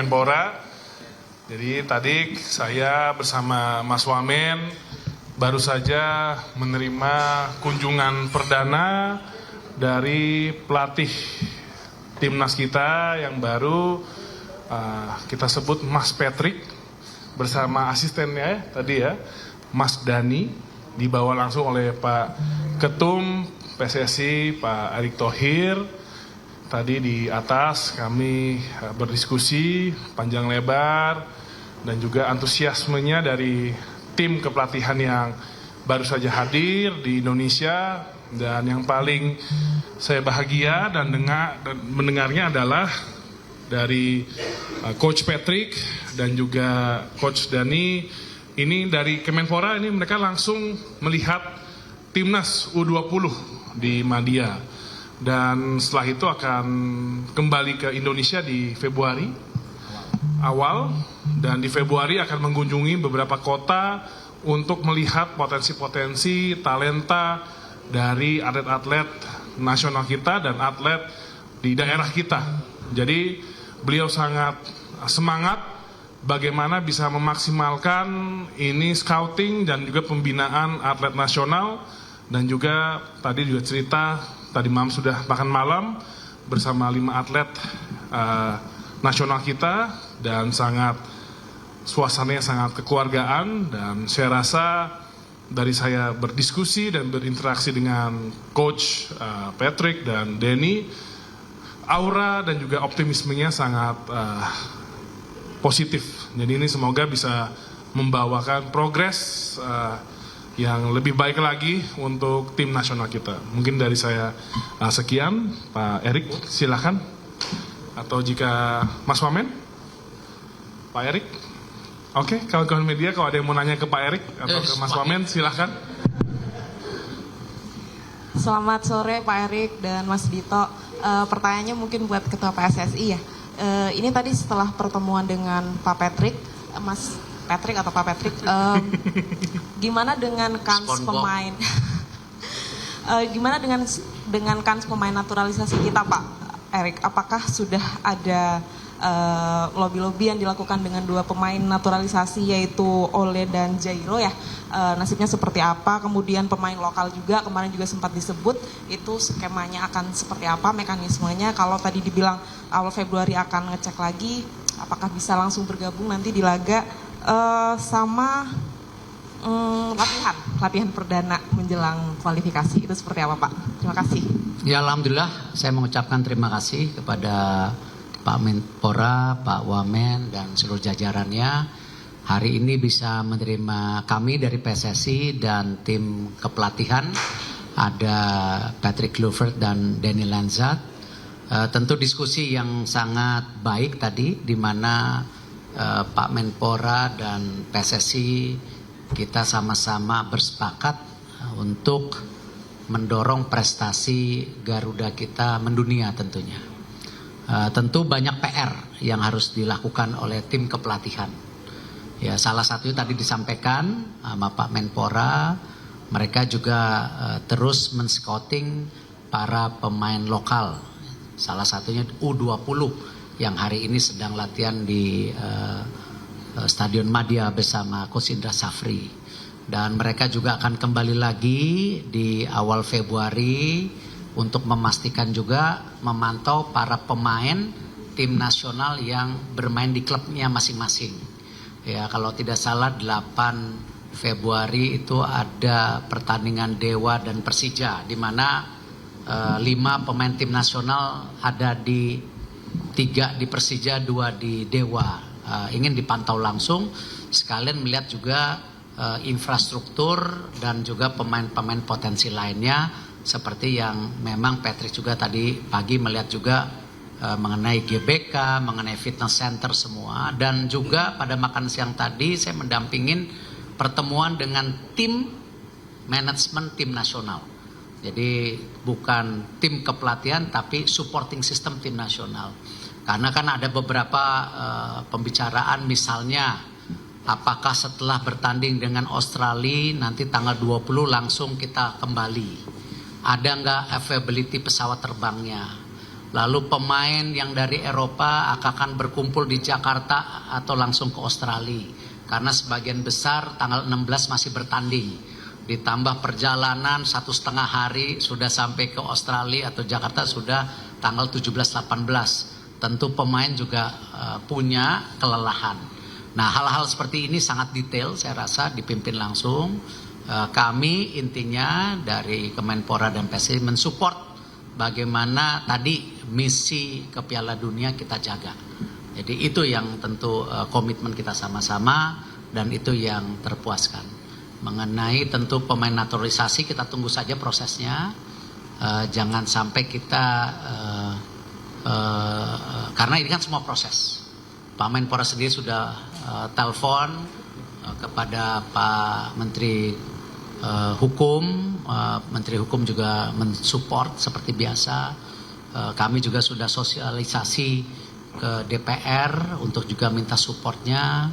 Kemenpora. Jadi tadi saya bersama Mas Wamen baru saja menerima kunjungan perdana dari pelatih timnas kita yang baru, kita sebut Mas Patrick, bersama asistennya tadi ya, Mas Dani, dibawa langsung oleh Pak Ketum PSSI, Pak Erick Thohir. Tadi di atas kami berdiskusi panjang lebar dan juga antusiasmenya dari tim kepelatihan yang baru saja hadir di Indonesia. Dan yang paling saya bahagia dan mendengarnya adalah dari Coach Patrick dan juga Coach Dani. Ini dari Kemenpora, ini mereka langsung melihat timnas U20 di Madia. Dan setelah itu akan kembali ke Indonesia di Februari awal. Dan di Februari akan mengunjungi beberapa kota untuk melihat potensi-potensi talenta dari atlet-atlet nasional kita dan atlet di daerah kita. Jadi beliau sangat semangat bagaimana bisa memaksimalkan ini scouting dan juga pembinaan atlet nasional. Dan juga tadi juga cerita, tadi malam sudah makan malam bersama 5 atlet nasional kita, dan suasananya sangat kekeluargaan. Dan saya rasa dari saya berdiskusi dan berinteraksi dengan Coach Patrick dan Denny, aura dan juga optimismenya sangat positif. Jadi ini semoga bisa membawakan progres yang lebih baik lagi untuk tim nasional kita. Mungkin dari saya sekian. Pak Erick silakan. Atau jika Mas Wamen, Pak Erick. Oke, kawan-kawan media kalau ada yang mau nanya ke Pak Erick atau ke Mas Wamen silakan. Selamat sore Pak Erick dan Mas Dito. Pertanyaannya mungkin buat Ketua PSSI ya. Ini tadi setelah pertemuan dengan Pak Patrick, Mas Patrick atau Pak Patrick, gimana dengan kans pemain? Gimana dengan kans pemain naturalisasi kita, Pak Erick? Apakah sudah ada lobby-lobby yang dilakukan dengan 2 pemain naturalisasi, yaitu Ole dan Jairo ya? Nasibnya seperti apa? Kemudian pemain lokal juga kemarin juga sempat disebut, itu skemanya akan seperti apa, mekanismenya? Kalau tadi dibilang awal Februari akan ngecek lagi, apakah bisa langsung bergabung nanti di laga sama latihan perdana menjelang kualifikasi, itu seperti apa Pak? Terima kasih. Ya, alhamdulillah saya mengucapkan terima kasih kepada Pak Menpora, Pak Wamen dan seluruh jajarannya. Hari ini bisa menerima kami dari PSSI dan tim kepelatihan, ada Patrick Kluivert dan Danny Lanzat. Tentu diskusi yang sangat baik tadi, di mana Pak Menpora dan PSSI kita sama-sama bersepakat untuk mendorong prestasi Garuda kita mendunia tentunya. Tentu banyak PR yang harus dilakukan oleh tim kepelatihan. Ya, salah satunya tadi disampaikan sama Pak Menpora, mereka juga terus men-scouting para pemain lokal. Salah satunya U20 yang hari ini sedang latihan di Stadion Madia bersama Coach Indra Safri. Dan mereka juga akan kembali lagi di awal Februari untuk memastikan juga memantau para pemain tim nasional yang bermain di klubnya masing-masing. Ya, kalau tidak salah 8 Februari itu ada pertandingan Dewa dan Persija, di mana 5 pemain tim nasional ada 3 di Persija, 2 di Dewa. Ingin dipantau langsung, sekalian melihat juga infrastruktur dan juga pemain-pemain potensi lainnya, seperti yang memang Patrick juga tadi pagi melihat juga mengenai GBK, mengenai fitness center semua. Dan juga pada makan siang tadi saya mendampingin pertemuan dengan tim manajemen tim nasional. Jadi bukan tim kepelatihan tapi supporting system tim nasional. Karena kan ada beberapa pembicaraan, misalnya apakah setelah bertanding dengan Australia nanti tanggal 20 langsung kita kembali. Ada nggak availability pesawat terbangnya. Lalu pemain yang dari Eropa akan berkumpul di Jakarta atau langsung ke Australia. Karena sebagian besar tanggal 16 masih bertanding. Ditambah perjalanan 1,5 hari sudah sampai ke Australia atau Jakarta sudah tanggal 17-18. Tentu pemain juga punya kelelahan. Nah, hal-hal seperti ini sangat detail saya rasa dipimpin langsung. Kami intinya dari Kemenpora dan PSSI mensupport bagaimana tadi misi ke Piala Dunia kita jaga. Jadi itu yang tentu komitmen kita sama-sama dan itu yang terpuaskan. Mengenai tentu pemain naturalisasi kita tunggu saja prosesnya. Jangan sampai kita karena ini kan semua proses. Pak Menpora sendiri sudah telepon kepada Pak Menteri Hukum, Menteri Hukum juga mensupport seperti biasa. Kami juga sudah sosialisasi ke DPR untuk juga minta supportnya.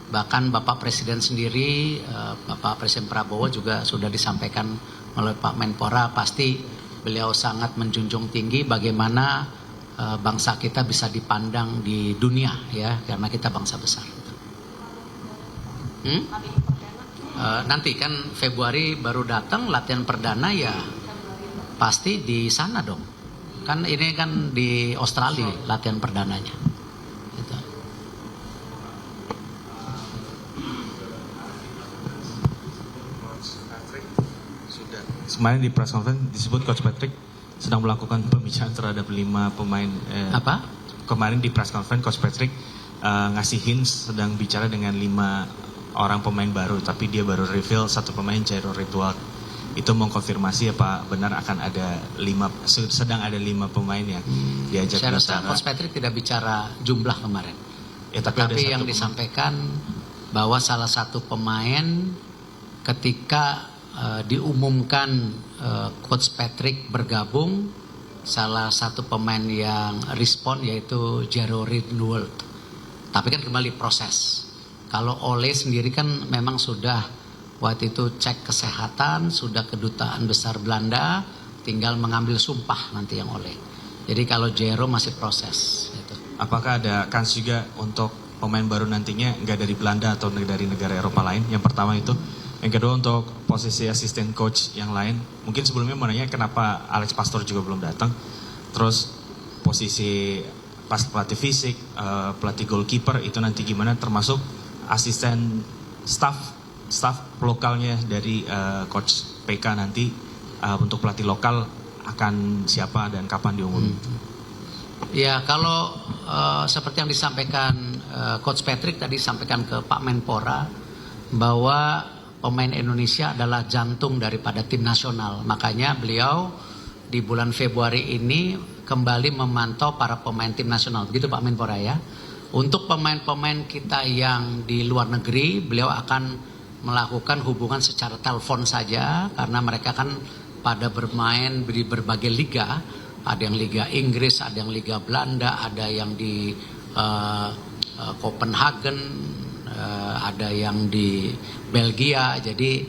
Bahkan Bapak Presiden sendiri, Bapak Presiden Prabowo juga sudah disampaikan oleh Pak Menpora, pasti beliau sangat menjunjung tinggi bagaimana bangsa kita bisa dipandang di dunia ya, karena kita bangsa besar. Nanti kan Februari baru datang latihan perdana ya pasti di sana dong. Kan ini kan di Australia latihan perdananya. Gitu. Kemarin di press conference disebut Coach Patrick sedang melakukan pembicaraan terhadap 5 pemain. Apa? Kemarin di press conference Coach Patrick ngasih hints sedang bicara dengan 5 orang pemain baru, tapi dia baru reveal 1 pemain Jairo Ridwan. Itu mengkonfirmasi apa benar akan ada 5, sedang ada 5 pemain yang diajak Saya rasa bicara. Coach Patrick tidak bicara jumlah kemarin. Ya, tapi yang disampaikan bahwa salah satu pemain ketika diumumkan Coach Patrick bergabung, salah satu pemain yang respon yaitu Jairo Ridwan. Tapi kan kembali proses. Kalau Ole sendiri kan memang sudah waktu itu cek kesehatan, sudah kedutaan besar Belanda, tinggal mengambil sumpah nanti yang Ole. Jadi kalau Jairo masih proses. Gitu. Apakah ada kans juga untuk pemain baru nantinya nggak dari Belanda atau dari negara Eropa lain? Yang pertama itu. Yang kedua untuk posisi asisten coach yang lain. Mungkin sebelumnya mau nanya kenapa Alex Pastor juga belum datang. Terus posisi pelatih fisik, pelatih goalkeeper itu nanti gimana? Termasuk asisten staff lokalnya dari coach PK nanti untuk pelatih lokal akan siapa dan kapan diumumkan? Ya kalau seperti yang disampaikan Coach Patrick tadi sampaikan ke Pak Menpora bahwa pemain Indonesia adalah jantung daripada tim nasional. Makanya beliau di bulan Februari ini kembali memantau para pemain tim nasional. Begitu Pak Menpora ya. Untuk pemain-pemain kita yang di luar negeri, beliau akan melakukan hubungan secara telepon saja karena mereka kan pada bermain di berbagai liga. Ada yang Liga Inggris, ada yang Liga Belanda, ada yang di Copenhagen, ada yang di Belgia. Jadi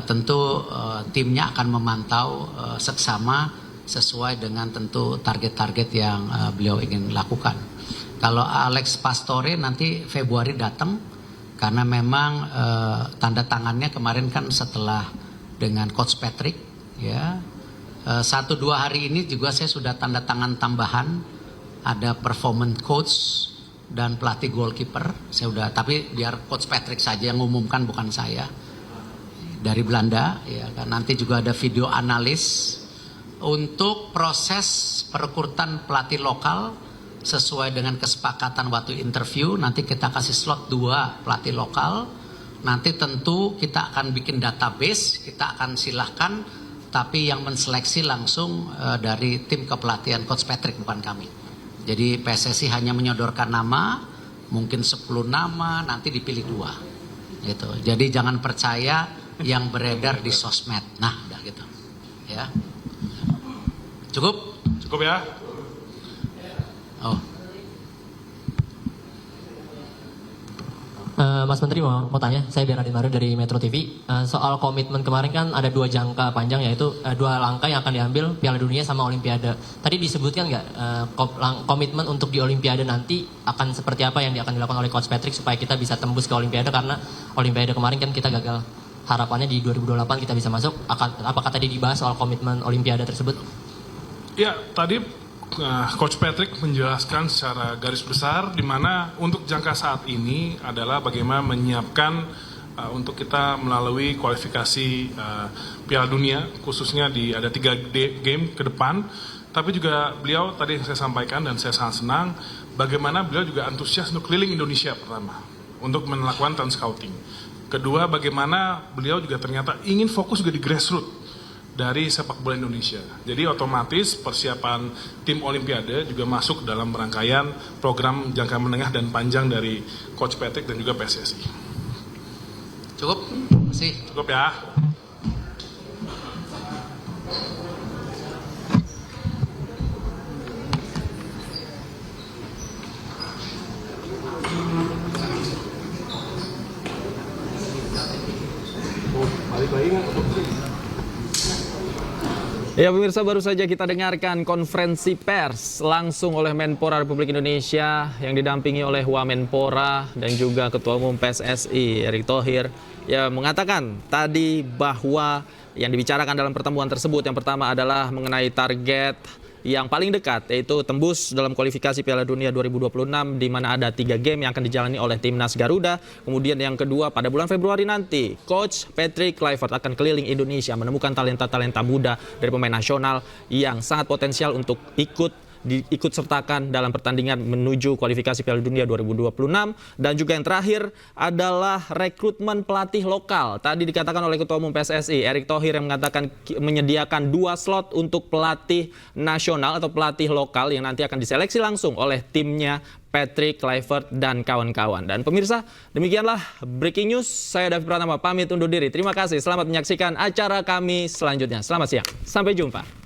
tentu timnya akan memantau seksama sesuai dengan tentu target-target yang beliau ingin lakukan. Kalau Alex Pastore nanti Februari datang karena memang tanda tangannya kemarin kan setelah dengan Coach Patrick ya. 1-2 hari ini juga saya sudah tanda tangan tambahan, ada performance coach dan pelatih goalkeeper. Saya udah, tapi biar Coach Patrick saja yang mengumumkan bukan saya. Dari Belanda ya kan. Nanti juga ada video analis untuk proses perekrutan pelatih lokal sesuai dengan kesepakatan waktu interview. Nanti kita kasih slot 2 pelatih lokal. Nanti tentu kita akan bikin database, kita akan silahkan, tapi yang menseleksi langsung dari tim kepelatihan Coach Patrick, bukan kami. Jadi PSSI hanya menyodorkan nama, mungkin 10 nama, nanti dipilih 2 gitu. Jadi jangan percaya yang beredar di sosmed. Nah udah gitu ya. Cukup ya. Oh. Mas Menteri mau tanya, saya Bernardin Mario dari Metro TV. Soal komitmen kemarin kan ada 2 jangka panjang, yaitu 2 langkah yang akan diambil Piala Dunia sama Olimpiade. Tadi disebutkan nggak komitmen untuk di Olimpiade nanti akan seperti apa yang akan dilakukan oleh Coach Patrick supaya kita bisa tembus ke Olimpiade, karena Olimpiade kemarin kan kita gagal. Harapannya di 2028 kita bisa masuk. Apakah tadi dibahas soal komitmen Olimpiade tersebut? Ya, tadi Coach Patrick menjelaskan secara garis besar di mana untuk jangka saat ini adalah bagaimana menyiapkan untuk kita melalui kualifikasi Piala Dunia, khususnya di ada 3 game ke depan. Tapi juga beliau tadi yang saya sampaikan dan saya sangat senang bagaimana beliau juga antusias untuk keliling Indonesia pertama untuk melakukan talent scouting. Kedua, bagaimana beliau juga ternyata ingin fokus juga di grassroots dari sepak bola Indonesia. Jadi otomatis persiapan tim Olimpiade juga masuk dalam rangkaian program jangka menengah dan panjang dari Coach Patrick dan juga PSSI. Cukup? Masih? Cukup ya. Balik lagi nggak? Ya pemirsa, baru saja kita dengarkan konferensi pers langsung oleh Menpora Republik Indonesia yang didampingi oleh Wamenpora dan juga Ketua Umum PSSI Erick Thohir, ya mengatakan tadi bahwa yang dibicarakan dalam pertemuan tersebut yang pertama adalah mengenai target yang paling dekat, yaitu tembus dalam kualifikasi Piala Dunia 2026 di mana ada 3 game yang akan dijalani oleh Timnas Garuda. Kemudian yang kedua, pada bulan Februari nanti Coach Patrick Kluivert akan keliling Indonesia menemukan talenta-talenta muda dari pemain nasional yang sangat potensial untuk ikut sertakan dalam pertandingan menuju kualifikasi Piala Dunia 2026. Dan juga yang terakhir adalah rekrutmen pelatih lokal. Tadi dikatakan oleh Ketua Umum PSSI Erick Thohir yang mengatakan menyediakan 2 slot untuk pelatih nasional atau pelatih lokal yang nanti akan diseleksi langsung oleh timnya Patrick Kluivert dan kawan-kawan. Dan pemirsa, demikianlah breaking news. Saya David Pratama pamit undur diri. Terima kasih. Selamat menyaksikan acara kami selanjutnya. Selamat siang. Sampai jumpa.